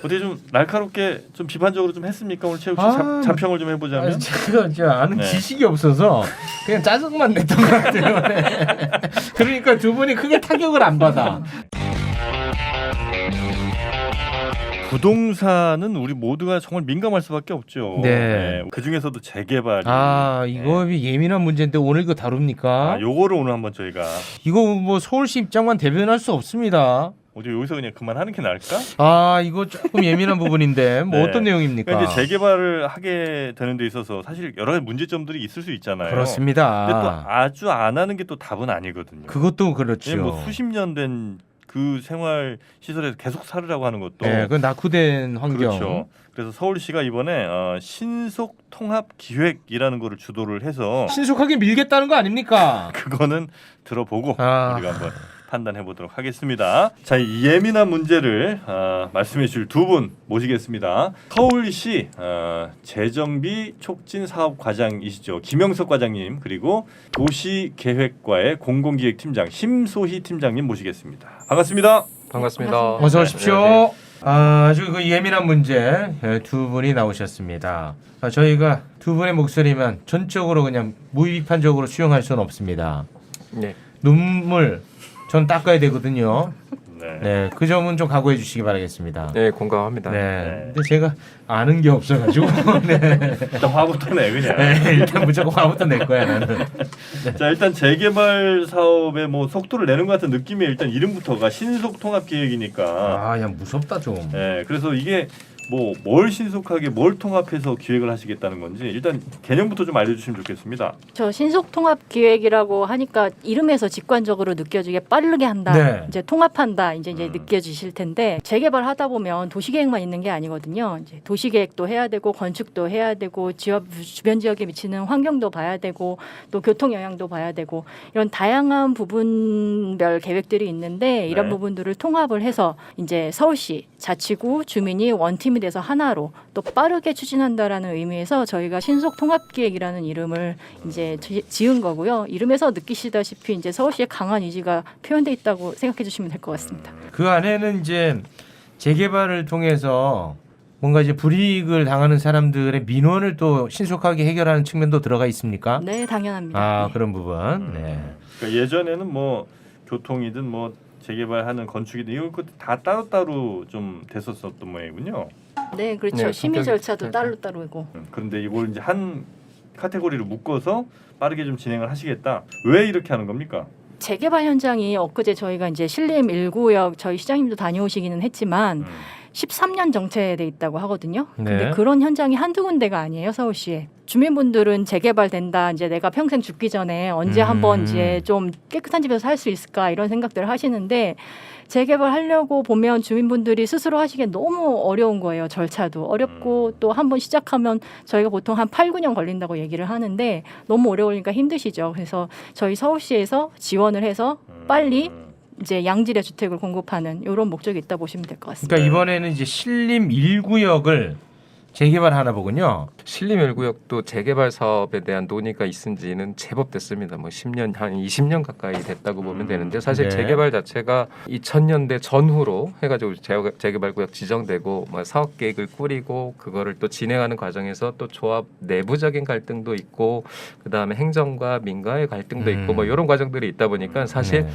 어떻게 좀 날카롭게 좀 비판적으로 좀 했습니까? 오늘 최욱 씨 자평을 좀 해보자면. 제가 아는 지식이 없어서 그냥 짜증만 냈던 것 같아요. 네. 그러니까 두 분이 크게 타격을 안 받아. 부동산은 우리 모두가 정말 민감할 수밖에 없죠. 네. 그 중에서도 재개발. 이거 예민한 문제인데 오늘 이거 다룹니까? 요거를 오늘 한번 저희가 이거 뭐 서울시 입장만 대변할 수 없습니다. 어디 여기서 그냥 그만하는 게 나을까? 이거 조금 예민한 부분인데 뭐 네. 어떤 내용입니까? 그러니까 이제 재개발을 하게 되는 데 있어서 사실 여러 가지 문제점들이 있을 수 있잖아요. 그렇습니다. 근데 또 아주 안 하는 게 또 답은 아니거든요. 그것도 그렇죠. 뭐 수십 년 된 그 생활 시설에서 계속 살으라고 하는 것도 그 낙후된 환경. 그렇죠. 그래서 서울시가 이번에 신속 통합 기획이라는 거를 주도를 해서 신속하게 밀겠다는 거 아닙니까? 그거는 들어보고 우리가 한번 판단해 보도록 하겠습니다. 자, 이 예민한 문제를 말씀해 주실 두 분 모시겠습니다. 서울시 재정비 촉진 사업 과장이시죠. 김영석 과장님, 그리고 도시계획과의 공공기획팀장 심소희 팀장님 모시겠습니다. 반갑습니다. 반갑습니다. 어서 오십시오. 아주 그 예민한 문제 두 분이 나오셨습니다. 저희가 두 분의 목소리만 전적으로 그냥 무비판적으로 수용할 수는 없습니다. 네. 눈물 전 닦아야 되거든요. 네. 그 점은 좀 각오해 주시기 바라겠습니다. 네, 공감합니다. 근데 제가 아는 게 없어가지고 일단 화부터 내 그냥. 일단 무조건 화부터 낼 거야 나는. 자, 일단 재개발 사업의 뭐 속도를 내는 것 같은 느낌이 일단 이름부터가 신속 통합 기획이니까. 야 무섭다 좀. 그래서 이게 뭐 뭘 신속하게 뭘 통합해서 기획을 하시겠다는 건지 일단 개념부터 좀 알려주시면 좋겠습니다. 저 신속 통합 기획이라고 하니까 이름에서 직관적으로 느껴지게 빠르게 한다, 네. 이제 통합한다, 이제 느껴지실 텐데 재개발 하다 보면 도시계획만 있는 게 아니거든요. 이제 도시계획도 해야 되고 건축도 해야 되고 주변 지역에 미치는 환경도 봐야 되고 또 교통 영향도 봐야 되고 이런 다양한 부분별 계획들이 있는데 이런 부분들을 통합을 해서 이제 서울시 자치구 주민이 원팀이 돼서 하나로 또 빠르게 추진한다라는 의미에서 저희가 신속 통합 기획이라는 이름을 이제 지은 거고요. 이름에서 느끼시다시피 이제 서울시의 강한 의지가 표현돼 있다고 생각해 주시면 될 것 같습니다. 그 안에는 이제 재개발을 통해서 뭔가 이제 불이익을 당하는 사람들의 민원을 또 신속하게 해결하는 측면도 들어가 있습니까? 네, 당연합니다. 네. 그런 부분. 그러니까 예전에는 뭐 교통이든 뭐 재개발하는 건축이든 이런 것도 다 따로따로 좀 됐었던 모양이군요. 네, 그렇죠. 네, 심의 성격이 절차도 따로따로고. 그런데 이걸 이제 한 카테고리로 묶어서 빠르게 좀 진행을 하시겠다. 왜 이렇게 하는 겁니까? 재개발 현장이 엊그제 저희가 이제 신림 1구역 저희 시장님도 다녀오시기는 했지만 13년 정체돼 있다고 하거든요. 근데 그런 현장이 한두 군데가 아니에요, 서울시에. 주민분들은 재개발된다, 이제 내가 평생 죽기 전에 언제 한번 이제 좀 깨끗한 집에서 살 수 있을까 이런 생각들을 하시는데 재개발하려고 보면 주민분들이 스스로 하시기엔 너무 어려운 거예요. 절차도 어렵고 또 한번 시작하면 저희가 보통 한 8, 9년 걸린다고 얘기를 하는데 너무 오래 걸리니까 힘드시죠. 그래서 저희 서울시에서 지원을 해서 빨리 이제 양질의 주택을 공급하는 이런 목적이 있다 보시면 될 것 같습니다. 그러니까 이번에는 이제 신림 1구역을 재개발하나 보군요. 신림 1구역도 재개발 사업에 대한 논의가 있은 지는 제법 됐습니다. 뭐 10년, 한 20년 가까이 됐다고 보면 되는데 사실 재개발 자체가 2000년대 전후로 해가지고 재개발 구역 지정되고 뭐 사업 계획을 꾸리고 그거를 또 진행하는 과정에서 또 조합 내부적인 갈등도 있고 그다음에 행정과 민가의 갈등도 있고 뭐 이런 과정들이 있다 보니까 사실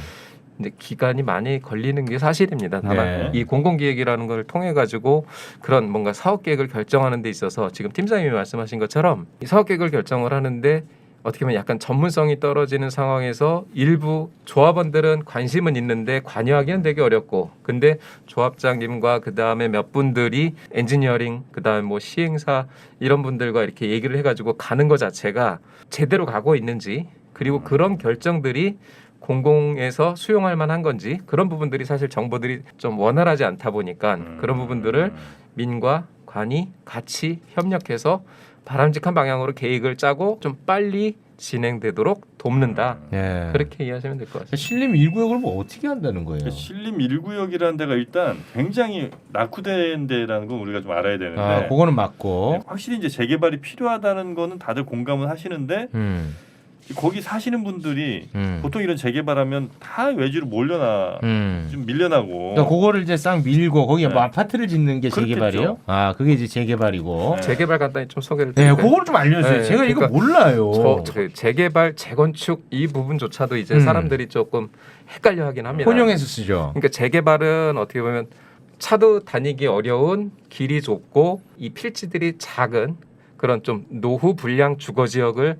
이제 기간이 많이 걸리는 게 사실입니다. 다만 이 공공기획이라는 걸 통해 가지고 그런 뭔가 사업 계획을 결정하는 데 있어서 지금 팀장님이 말씀하신 것처럼 이 사업 계획을 결정을 하는데 어떻게 보면 약간 전문성이 떨어지는 상황에서 일부 조합원들은 관심은 있는데 관여하기는 되게 어렵고 근데 조합장님과 그다음에 몇 분들이 엔지니어링 그다음에 뭐 시행사 이런 분들과 이렇게 얘기를 해가지고 가는 것 자체가 제대로 가고 있는지 그리고 그런 결정들이 공공에서 수용할 만한 건지 그런 부분들이 사실 정보들이 좀 원활하지 않다 보니까 그런 부분들을 민과 관이 같이 협력해서 바람직한 방향으로 계획을 짜고 좀 빨리 진행되도록 돕는다. 그렇게 이해하시면 될 것 같습니다. 신림 1구역을 뭐 어떻게 한다는 거예요? 신림 1구역이라는 데가 일단 굉장히 낙후된 데라는 건 우리가 좀 알아야 되는데 그거는 맞고 확실히 이제 재개발이 필요하다는 거는 다들 공감은 하시는데 거기 사시는 분들이 보통 이런 재개발하면 다 외지로 몰려나 좀 밀려나고. 그러니까 그거를 이제 싹 밀고 거기에 네. 뭐 아파트를 짓는 게 그렇겠죠. 재개발이요? 아, 그게 이제 재개발이고. 네. 재개발 간단히 좀 소개를 네, 드릴까요? 그거를 좀 알려주세요. 네, 제가 이거 그러니까 몰라요. 그 재개발, 재건축 이 부분조차도 이제 사람들이 조금 헷갈려하긴 합니다. 혼용해서 쓰죠. 그러니까 재개발은 어떻게 보면 차도 다니기 어려운 길이 좁고 이 필지들이 작은 그런 좀 노후 불량 주거 지역을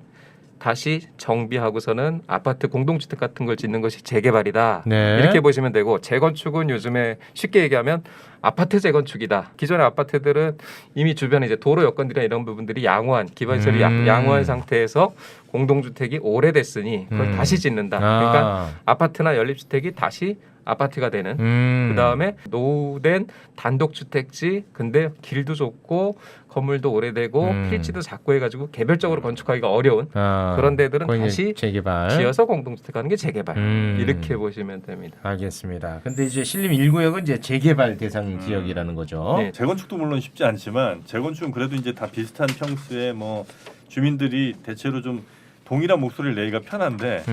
다시 정비하고서는 아파트 공동주택 같은 걸 짓는 것이 재개발이다. 네. 이렇게 보시면 되고 재건축은 요즘에 쉽게 얘기하면 아파트 재건축이다. 기존의 아파트들은 이미 주변에 이제 도로 여건들이나 이런 부분들이 양호한 기반시설이 양호한 상태에서 공동주택이 오래됐으니 그걸 다시 짓는다. 그러니까 아파트나 연립주택이 다시 아파트가 되는 그다음에 노후된 단독주택지 근데 길도 좁고 건물도 오래되고 필지도 작고 해가지고 개별적으로 건축하기가 어려운 그런 데들은 다시 재개발. 지어서 공동주택하는 게 재개발 이렇게 보시면 됩니다. 알겠습니다. 근데 이제 신림 1구역은 이제 재개발 대상 지역이라는 거죠. 네. 재건축도 물론 쉽지 않지만 재건축은 그래도 이제 다 비슷한 평수에 뭐 주민들이 대체로 좀 동일한 목소리를 내기가 편한데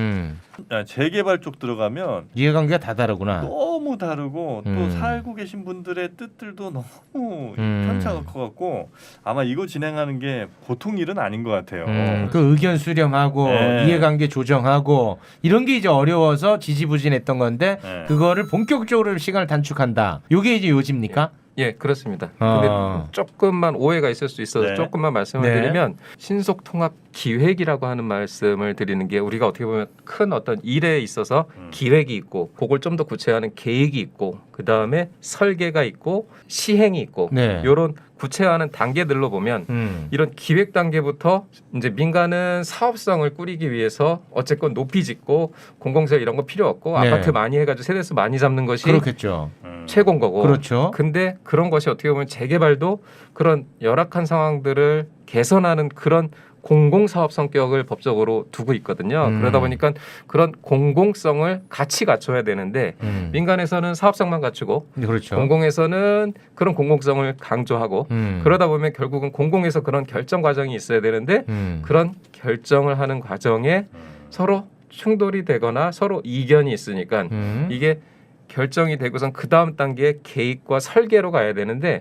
재개발 쪽 들어가면 이해관계가 다 다르구나. 너무 다르고 또 살고 계신 분들의 뜻들도 너무 편차가 커갖고 아마 이거 진행하는 게 보통 일은 아닌 것 같아요. 그 의견 수렴하고 네. 이해관계 조정하고 이런 게 이제 어려워서 지지부진했던 건데 네. 그거를 본격적으로 시간을 단축한다. 이게 이제 요지입니까? 예, 그렇습니다. 근데 조금만 오해가 있을 수 있어서 네. 조금만 말씀을 네. 드리면 신속통합 기획이라고 하는 말씀을 드리는 게 우리가 어떻게 보면 큰 어떤 일에 있어서 기획이 있고 그걸 좀 더 구체화하는 계획이 있고 그 다음에 설계가 있고 시행이 있고 네. 이런 구체화하는 단계들로 보면 이런 기획 단계부터 이제 민간은 사업성을 꾸리기 위해서 어쨌건 높이 짓고 공공시설 이런 거 필요 없고 네. 아파트 많이 해가지고 세대수 많이 잡는 것이 그렇겠죠. 최고인 거고. 그렇죠. 근데 그런 것이 어떻게 보면 재개발도 그런 열악한 상황들을 개선하는 그런 공공사업 성격을 법적으로 두고 있거든요. 그러다 보니까 그런 공공성을 같이 갖춰야 되는데 민간에서는 사업성만 갖추고 그렇죠. 공공에서는 그런 공공성을 강조하고 그러다 보면 결국은 공공에서 그런 결정 과정이 있어야 되는데 그런 결정을 하는 과정에 서로 충돌이 되거나 서로 이견이 있으니까 이게 결정이 되고선 그 다음 단계에 계획과 설계로 가야 되는데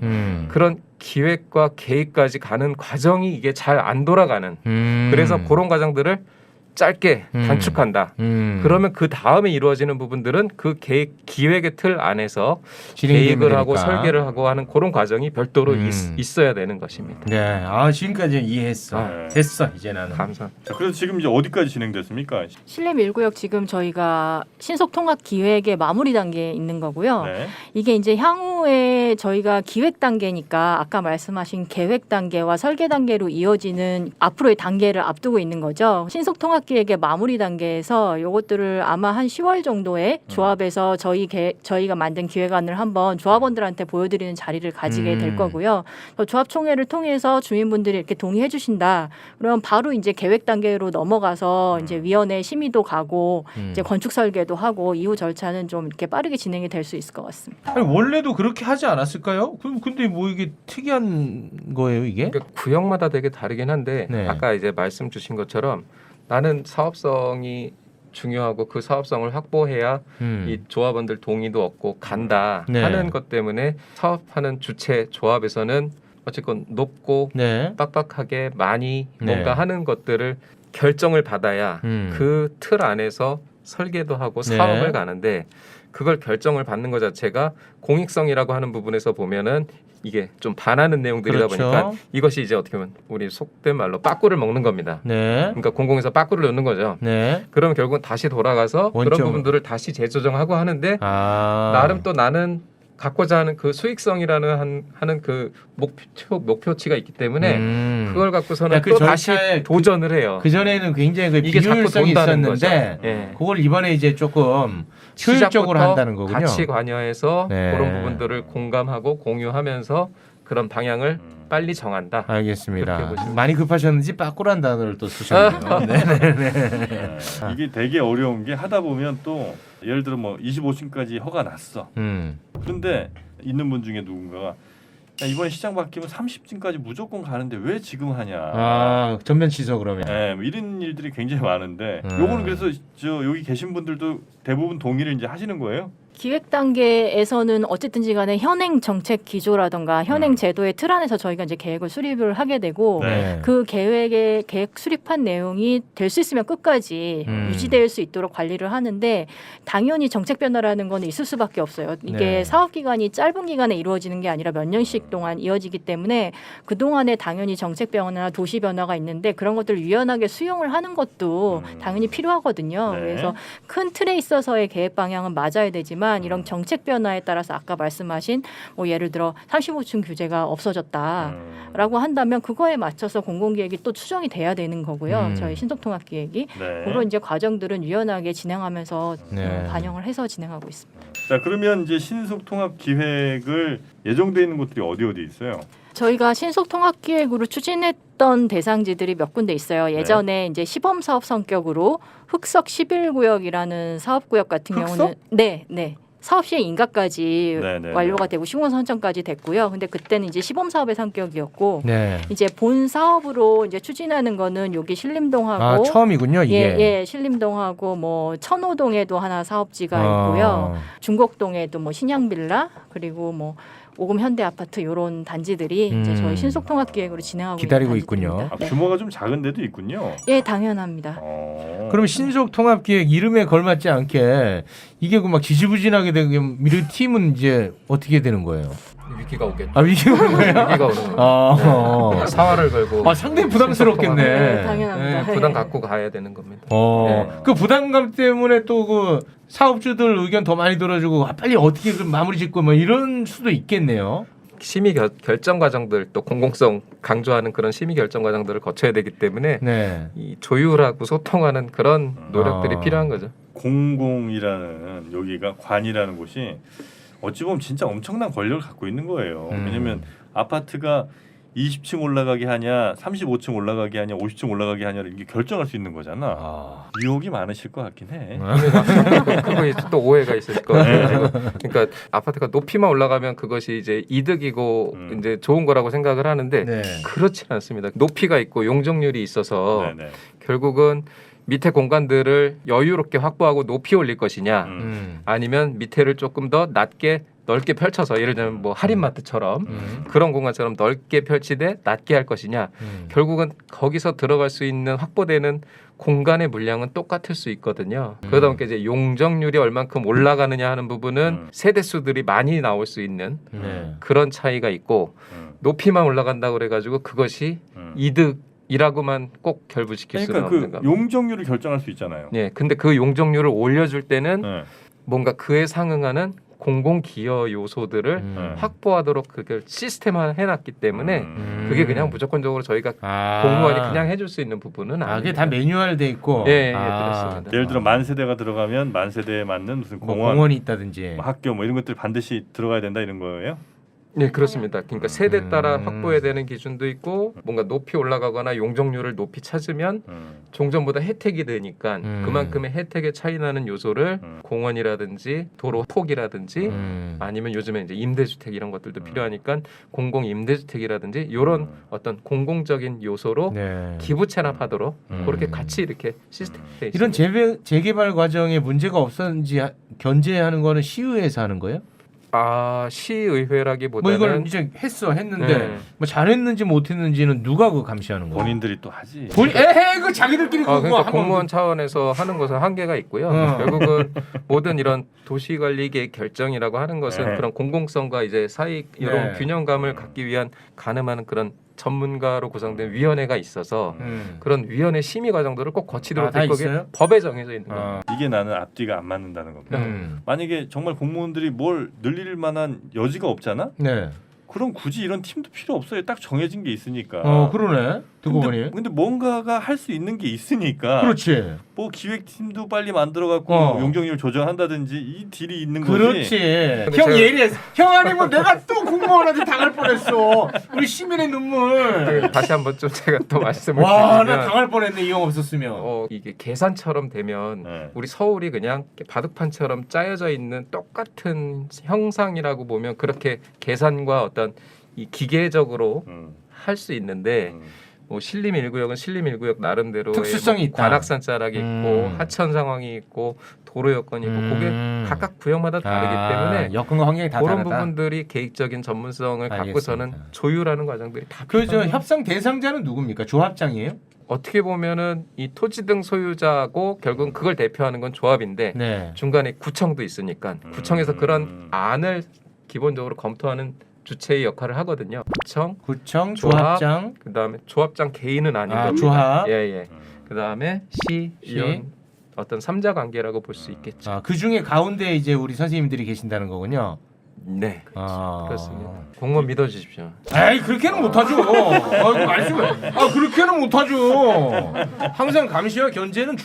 그런 기획과 계획까지 가는 과정이 이게 잘 안 돌아가는 그래서 그런 과정들을 짧게 단축한다. 그러면 그 다음에 이루어지는 부분들은 그 계획 기획의 틀 안에서 계획을 하고 되니까. 설계를 하고 하는 그런 과정이 별도로 있어야 되는 것입니다. 네, 아 지금까지 이해했어. 네. 됐어 이제 나는. 감사합니다. 자, 그래서 지금 이제 어디까지 진행됐습니까? 신림 1구역 지금 저희가 신속통합 기획의 마무리 단계에 있는 거고요. 네. 이게 이제 향후에 저희가 기획 단계니까 아까 말씀하신 계획 단계와 설계 단계로 이어지는 앞으로의 단계를 앞두고 있는 거죠. 신속통합 기획의 마무리 단계에서 이것들을 아마 한 10월 정도에 조합에서 저희가 만든 기획안을 한번 조합원들한테 보여드리는 자리를 가지게 될 거고요. 조합총회를 통해서 주민분들이 이렇게 동의해 주신다. 그러면 바로 이제 계획 단계로 넘어가서 이제 위원회 심의도 가고 이제 건축 설계도 하고 이후 절차는 좀 이렇게 빠르게 진행이 될 수 있을 것 같습니다. 아니, 원래도 그렇게 하지 않았을까요? 근데 뭐 이게 특이한 거예요 이게? 그러니까 구역마다 되게 다르긴 한데 네. 아까 이제 말씀 주신 것처럼 나는 사업성이 중요하고 그 사업성을 확보해야 이 조합원들 동의도 얻고 간다 네. 하는 것 때문에 사업하는 주체 조합에서는 어쨌건 높고 네. 빡빡하게 많이 네. 뭔가 하는 것들을 결정을 받아야 그 틀 안에서 설계도 하고 네. 사업을 가는데 그걸 결정을 받는 것 자체가 공익성이라고 하는 부분에서 보면은 이게 좀 반하는 내용들이다 그렇죠. 보니까 이것이 이제 어떻게 보면 우리 속된 말로 빠꾸를 먹는 겁니다. 네. 그러니까 공공에서 빠꾸를 넣는 거죠. 네. 그러면 결국은 다시 돌아가서 그런 원점. 부분들을 다시 재조정하고 하는데 아. 나름 또 나는 갖고자 하는 그 수익성이라는 하는 그 목표치가 있기 때문에 그걸 갖고서는 그 또 다시 절차에 도전을 해요. 그 전에는 굉장히 그 이게 자꾸 비효율성이 돈다는 있었는데 거죠. 예. 그걸 이번에 이제 조금 효율적으로 시작부터 한다는 거군요. 같이 관여해서 네. 그런 부분들을 공감하고 공유하면서 그런 방향을 빨리 정한다. 알겠습니다. 그렇게 보시면 많이 급하셨는지 빠꾸란 단어를 또 쓰셨네요. 네네네. 이게 되게 어려운 게 하다 보면 또 예를 들어 뭐 25층까지 허가 났어. 그런데 있는 분 중에 누군가가 이번 시장 바뀌면 30층까지 무조건 가는데 왜 지금 하냐. 아 전면 취소 그러면. 네, 뭐 이런 일들이 굉장히 많은데 요거는 그래서 여기 계신 분들도 대부분 동의를 이제 하시는 거예요? 기획 단계에서는 어쨌든지 간에 현행 정책 기조라든가 현행 제도의 틀 안에서 저희가 이제 계획을 수립을 하게 되고 네. 그 계획 수립한 내용이 될 수 있으면 끝까지 유지될 수 있도록 관리를 하는데 당연히 정책 변화라는 건 있을 수밖에 없어요. 이게 네. 사업 기간이 짧은 기간에 이루어지는 게 아니라 몇 년씩 동안 이어지기 때문에 그 동안에 당연히 정책 변화나 도시 변화가 있는데 그런 것들을 유연하게 수용을 하는 것도 당연히 필요하거든요. 네. 그래서 큰 틀에 있어서의 계획 방향은 맞아야 되지만 이런 정책 변화에 따라서 아까 말씀하신 뭐 예를 들어 35층 규제가 없어졌다라고 한다면 그거에 맞춰서 공공기획이 또 추정이 돼야 되는 거고요. 저희 신속통합기획이 네. 그런 이제 과정들은 유연하게 진행하면서 네. 반영을 해서 진행하고 있습니다. 자 그러면 이제 신속통합 기획을 예정돼 있는 곳들이 어디 있어요? 저희가 신속통합기획으로 추진했던 대상지들이 몇 군데 있어요. 예전에 이제 시범사업 성격으로 흑석 11구역이라는 사업구역 같은 흑석? 경우는 네. 사업 시행 인가까지 네네. 완료가 되고 시공 선정까지 됐고요. 근데 그때는 이제 시범 사업의 성격이었고 네. 이제 본 사업으로 이제 추진하는 거는 여기 신림동하고 아 처음이군요 이게. 예, 신림동하고 뭐 천호동에도 하나 사업지가 있고요. 중곡동에도 뭐 신양빌라 그리고 뭐 오금 현대아파트 이런 단지들이 이제 저희 신속통합기획으로 진행하고 기다리고 있는 있군요. 단지들입니다. 네. 규모가 좀 작은 데도 있군요. 예, 당연합니다. 그럼 신속통합기획 이름에 걸맞지 않게 이게 그 막 지지부진하게 되면 미르 팀은 이제 어떻게 되는 거예요? 위기가 오겠죠. 아 위기가 오는 거예요? 위기가 오는 거예요. 아, 사활을 걸고 아 상당히 부담스럽겠네. 네, 당연합니다. 네, 부담 갖고 가야 되는 겁니다. 그 부담감 때문에 또 그 사업주들 의견 더 많이 들어주고 빨리 어떻게 그 마무리 짓고 뭐 이런 수도 있겠네요. 심의 결정 과정들 또 공공성 강조하는 그런 심의 결정 과정들을 거쳐야 되기 때문에 네. 이 조율하고 소통하는 그런 노력들이 아. 필요한 거죠. 공공이라는 여기가 관이라는 곳이 어찌 보면 진짜 엄청난 권력을 갖고 있는 거예요. 왜냐하면 아파트가 20층 올라가게 하냐, 35층 올라가게 하냐, 50층 올라가게 하냐를 이게 결정할 수 있는 거잖아. 유혹이 많으실 것 같긴 해. 그거에 또 오해가 있을 거예요. 그러니까 아파트가 높이만 올라가면 그것이 이제 이득이고 이제 좋은 거라고 생각을 하는데 네. 그렇지 않습니다. 높이가 있고 용적률이 있어서 네네. 결국은 밑에 공간들을 여유롭게 확보하고 높이 올릴 것이냐, 아니면 밑에를 조금 더 넓게 펼쳐서 예를 들면 뭐 할인마트처럼 그런 공간처럼 넓게 펼치되 낮게 할 것이냐. 결국은 거기서 들어갈 수 있는 확보되는 공간의 물량은 똑같을 수 있거든요. 그러다 보니까 이제 용적률이 얼만큼 올라가느냐 하는 부분은 세대수들이 많이 나올 수 있는 그런 차이가 있고 높이만 올라간다고 그래가지고 그것이 이득이라고만 꼭 결부시킬 수는 없는 그러니까 겁니다. 그 용적률을 결정할 수 있잖아요. 네, 근데 그 용적률을 올려줄 때는 네. 뭔가 그에 상응하는 공공기여 요소들을 확보하도록 그걸 시스템화 해놨기 때문에 그게 그냥 무조건적으로 저희가 공무원이 그냥 해줄 수 있는 부분은 아니에요. 그게 다 매뉴얼 돼 있고. 예, 그렇습니다. 예를 들어 만세대가 들어가면 만세대에 맞는 무슨 뭐 공원, 공원이 있다든지. 뭐 학교 뭐 이런 것들 반드시 들어가야 된다 이런 거예요? 네, 그렇습니다. 그러니까 세대 따라 확보해야 되는 기준도 있고 뭔가 높이 올라가거나 용적률을 높이 찾으면 종전보다 혜택이 되니까 그만큼의 혜택의 차이 나는 요소를 공원이라든지 도로 폭이라든지 아니면 요즘에 이제 임대주택 이런 것들도 필요하니까 공공 임대주택이라든지 이런 어떤 공공적인 요소로 네. 기부 체납하도록 그렇게 같이 이렇게 시스템돼 있습니다. 이런 재개발 과정에 문제가 없었는지 견제하는 거는 시의회에서 하는 거예요? 시의회라기보다는 뭐 이걸 이제 했는데 네. 뭐 잘했는지 못했는지는 누가 그 감시하는 거예요? 본인들이 또 하지. 에헤 그 자기들끼리 그거 그러니까 한번 공무원 차원에서 하는 것은 한계가 있고요. 결국은 모든 이런 도시관리계획 결정이라고 하는 것은 네. 그런 공공성과 이제 사익 이런 네. 균형감을 갖기 위한 가늠하는 그런 전문가로 구성된 위원회가 있어서 그런 위원회 심의 과정들을 꼭 거치도록 다 될 거기 있어요? 법에 정해져 있는 거예요. 이게 나는 앞뒤가 안 맞는다는 겁니다. 만약에 정말 공무원들이 뭘 늘릴 만한 여지가 없잖아? 네. 그럼 굳이 이런 팀도 필요 없어요. 딱 정해진 게 있으니까. 그러네. 듣고 보니. 근데 뭔가가 할 수 있는 게 있으니까. 그렇지. 뭐 기획팀도 빨리 만들어 갖고 용적률 조정한다든지 이 딜이 있는 거지. 그렇지. 근데 형 제가- 예리해. 형 아니면 내가 또 공무원한테 당할 뻔했어. 우리 시민의 눈물. 다시 한번 좀 제가 또 말씀을 와, 나 드리면 당할 뻔했네 이 형 없었으면. 이게 계산처럼 되면 네. 우리 서울이 그냥 바둑판처럼 짜여져 있는 똑같은 형상이라고 보면 그렇게 계산과 어떤 이 기계적으로 할 수 있는데 뭐 신림 1구역은 신림 1구역 나름대로의 특수성이 있다. 관악산 자락이 있고 하천 상황이 있고 도로 여건이 있고 그게 각각 구역마다 다르기 때문에 여건과 환경이 다 그런 다르다. 부분들이 계획적인 전문성을 갖고서는 알겠습니다. 조율하는 과정들이 다 그저 필요합니다. 협상 대상자는 누굽니까? 조합장이에요? 어떻게 보면은 이 토지 등 소유자고 결국은 그걸 대표하는 건 조합인데 네. 중간에 구청도 있으니까 구청에서 그런 안을 기본적으로 검토하는 주체의 역할을 하거든요. 구청, 조합, 조합장, 그다음에 조합장 개인은 아닌 아, 겁니다. 조합. 예. 그다음에 시, 이런 어떤 3자 관계라고 볼 수 있겠죠. 그 중에 가운데 이제 우리 선생님들이 계신다는 거군요. 네. 아. 그렇습니다. 공무원 믿어 주십시오. 에이 그렇게는 못하죠. 말씀을 그렇게는 못하죠. 항상 감시와 견제는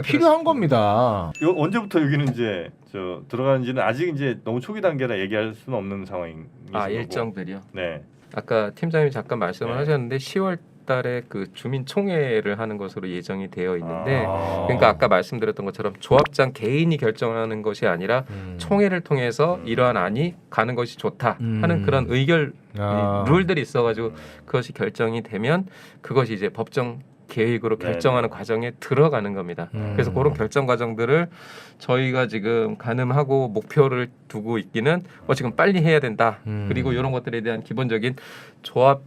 필요한 겁니다. 요 언제부터 여기는 이제 저 들어가는지는 아직 이제 너무 초기 단계라 얘기할 수는 없는 상황인 거고. 일정들이요. 네. 아까 팀장님이 잠깐 말씀을 네. 하셨는데 10월 달에 그 주민 총회를 하는 것으로 예정이 되어 있는데 그러니까 아까 말씀드렸던 것처럼 조합장 개인이 결정하는 것이 아니라 총회를 통해서 이러한 안이 가는 것이 좋다 하는 그런 의결 룰들이 있어가지고 그것이 결정이 되면 그것이 이제 법정 계획으로 결정하는 과정에 들어가는 겁니다. 그래서 그런 결정 과정들을 저희가 지금 가늠하고 목표를 두고 있기는 지금 빨리 해야 된다. 그리고 이런 것들에 대한 기본적인 조합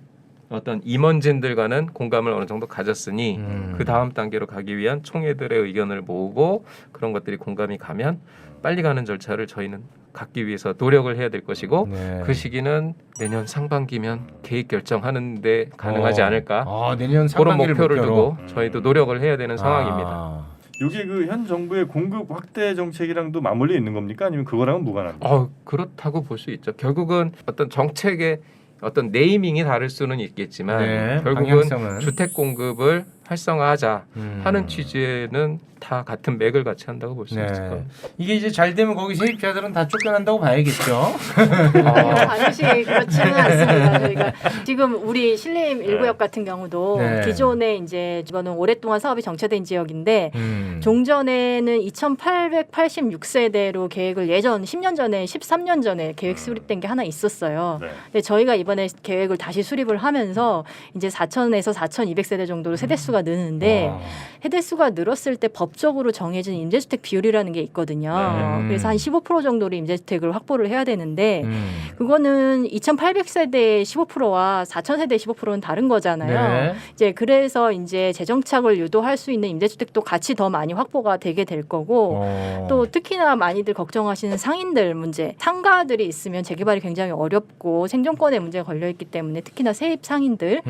어떤 임원진들과는 공감을 어느 정도 가졌으니 그 다음 단계로 가기 위한 총회들의 의견을 모으고 그런 것들이 공감이 가면 빨리 가는 절차를 저희는 갖기 위해서 노력을 해야 될 것이고 그 시기는 내년 상반기면 계획 결정하는데 가능하지 않을까 내년 그런 상반기를 목표를 목표로. 두고 저희도 노력을 해야 되는 상황입니다. 이게 그 현 정부의 공급 확대 정책이랑도 맞물려 있는 겁니까? 아니면 그거랑은 무관합니까? 그렇다고 볼 수 있죠. 결국은 어떤 정책의 어떤 네이밍이 다를 수는 있겠지만 결국은 방향성은. 주택 공급을 활성화하자 하는 취지에는 다 같은 맥을 같이 한다고 볼 수 있을 거예요. 이게 이제 잘 되면 거기 세입자들은 다 쫓겨난다고 봐야겠죠. 반드시 그렇지는 않습니다. 저희가 지금 우리 신림 1구역 같은 경우도 기존에 이제 이거는 오랫동안 사업이 정체된 지역인데 종전에는 2,886세대로 계획을 예전 10년 전에 13년 전에 계획 수립된 게 하나 있었어요. 근데 저희가 이번에 계획을 다시 수립을 하면서 이제 4,000에서 4,200세대 정도로 세대수가 느는데 세대수가 늘었을 때 법적으로 정해진 임대주택 비율이라는 게 있거든요. 그래서 한 15% 정도로 임대주택을 확보를 해야 되는데 그거는 2,800세대의 15%와 4,000세대의 15%는 다른 거잖아요. 이제 그래서 이제 재정착을 유도할 수 있는 임대주택도 같이 더 많이 확보가 되게 될 거고 또 특히나 많이들 걱정하시는 상인들 문제, 상가들이 있으면 재개발이 굉장히 어렵고 생존권의 문제가 걸려 있기 때문에 특히나 세입 상인들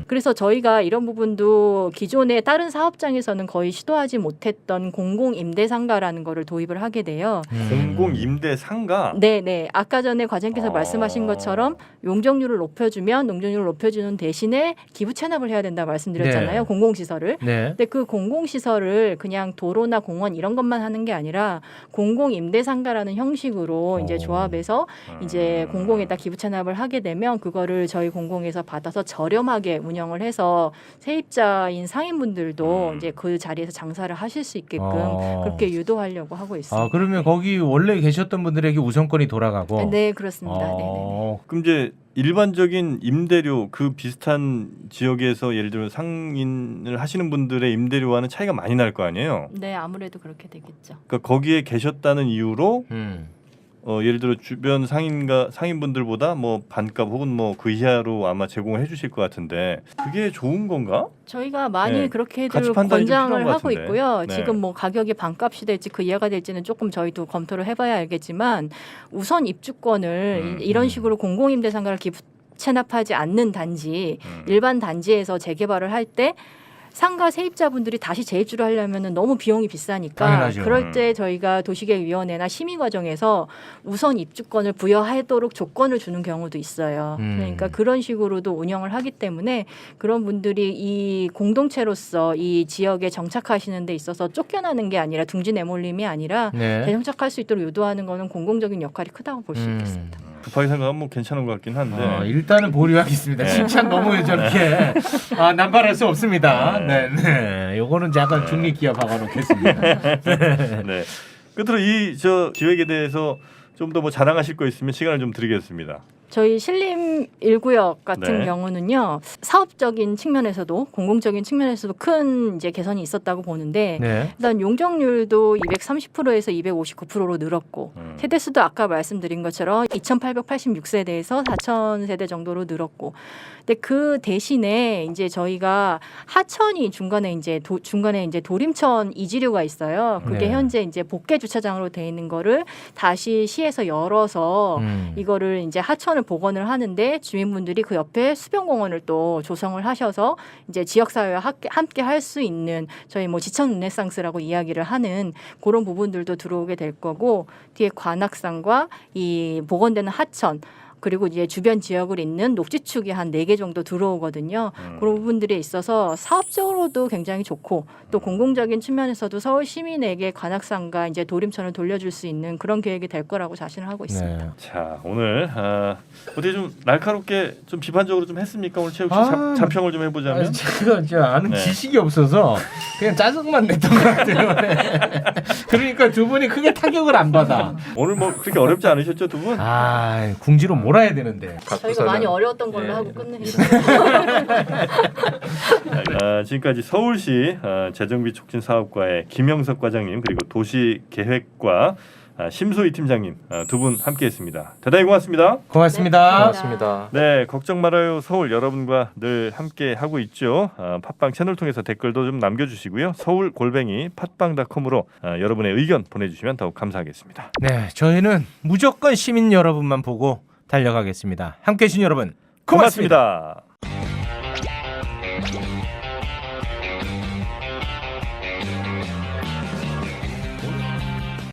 그래서 저희가 이런 부분도 기존의 다른 사업장에서는 거의 시도하지 못했던 공공 임대 상가라는 거를 도입을 하게 돼요. 공공 임대 상가. 네. 아까 전에 과장님께서 말씀하신 것처럼 용적률을 높여주면 용적률을 높여주는 대신에 기부 체납을 해야 된다 말씀드렸잖아요. 공공시설을. 근데 그 공공시설을 그냥 도로나 공원 이런 것만 하는 게 아니라 공공 임대 상가라는 형식으로 이제 조합에서 이제 공공에다 기부 체납을 하게 되면 그거를 저희 공공에서 받아서 저렴하게 운영을 해서 세입자인 상인분들도 이제 그 자리에서 장사를 하실 수 있게끔 그렇게 유도하려고 하고 있습니다. 그러면 거기 원래 계셨던 분들에게 우선권이 돌아가고. 네, 그렇습니다. 그럼 이제 일반적인 임대료 그 비슷한 지역에서 예를 들어 상인을 하시는 분들의 임대료와는 차이가 많이 날 거 아니에요? 네, 아무래도 그렇게 되겠죠. 그러니까 거기에 계셨다는 이유로 예를 들어 주변 상인분들보다 뭐 반값 혹은 뭐 그 이하로 아마 제공을 해주실 것 같은데 그게 좋은 건가? 저희가 많이 그렇게들 같이 판단이 좀 권장을 필요한 것 하고 같은데. 있고요. 지금 뭐 가격이 반값이 될지 그 이하가 될지는 조금 저희도 검토를 해봐야 알겠지만 우선 입주권을 이런 식으로 공공임대상가를 기부 체납하지 않는 단지 일반 단지에서 재개발을 할 때 상가 세입자분들이 다시 재입주를 하려면 너무 비용이 비싸니까 당연하죠. 그럴 때 저희가 도시계획위원회나 심의 과정에서 우선 입주권을 부여하도록 조건을 주는 경우도 있어요. 그러니까 그런 식으로도 운영을 하기 때문에 그런 분들이 이 공동체로서 이 지역에 정착하시는 데 있어서 쫓겨나는 게 아니라 둥지 내몰림이 아니라 재정착할 수 있도록 유도하는 거는 공공적인 역할이 크다고 볼 수 있겠습니다. 급하게 생각하면 뭐 괜찮은 것 같긴 한데 일단은 보류하겠습니다. 칭찬 너무 저렇게 남발할 수 없습니다. 네. 요거는 약간 중립기업 박아놓겠습니다. 네. 끝으로 이 저 기획에 대해서 좀 더 뭐 자랑하실 거 있으면 시간을 좀 드리겠습니다. 저희 신림 1구역 같은 네. 경우는요. 사업적인 측면에서도 공공적인 측면에서도 큰 이제 개선이 있었다고 보는데 네. 일단 용적률도 230%에서 259%로 늘었고 세대수도 아까 말씀드린 것처럼 2,886세대에서 4,000세대 정도로 늘었고 근데 그 대신에 이제 저희가 하천이 중간에 이제 도림천 이지류가 있어요. 그게 네. 현재 이제 복개 주차장으로 돼 있는 거를 다시 시에서 열어서 이거를 이제 하천을 복원을 하는데 주민분들이 그 옆에 수변공원을 또 조성을 하셔서 이제 지역사회와 함께 할 수 있는 저희 뭐 지천 르네상스라고 이야기를 하는 그런 부분들도 들어오게 될 거고 뒤에 관악산과 이 복원되는 하천 그리고 이제 주변 지역을 잇는 녹지축이 한 4개 정도 들어오거든요. 그런 부분들에 있어서 사업적으로도 굉장히 좋고 또 공공적인 측면에서도 서울 시민에게 관악산과 이제 도림천을 돌려줄 수 있는 그런 계획이 될 거라고 자신을 하고 있습니다. 네. 자 오늘 어떻게 좀 날카롭게 좀 비판적으로 좀 했습니까? 오늘 최욱 씨 자평을 좀 해보자면 아, 제가 이제 아는 네. 지식이 없어서 그냥 짜증만 냈던 것 같아요. 네. 그러니까 두 분이 크게 타격을 안 받아. 오늘 뭐 그렇게 어렵지 않으셨죠 두 분? 아 궁지로 몰아야 되는데. 저희가 많이 어려웠던 걸로 하고 끝내시죠. 지금까지 서울시 재정비 촉진 사업과의 김영석 과장님 그리고 도시계획과 심소희 팀장님 두 분 함께했습니다. 대단히 고맙습니다. 고맙습니다. 고맙습니다. 네, 걱정 말아요 서울 여러분과 늘 함께 하고 있죠. 팟빵 채널 통해서 댓글도 좀 남겨주시고요. 서울@팟빵.com으로 여러분의 의견 보내주시면 더욱 감사하겠습니다. 네, 저희는 무조건 시민 여러분만 보고 달려가겠습니다. 함께해 주신 여러분 고맙습니다. 고맙습니다.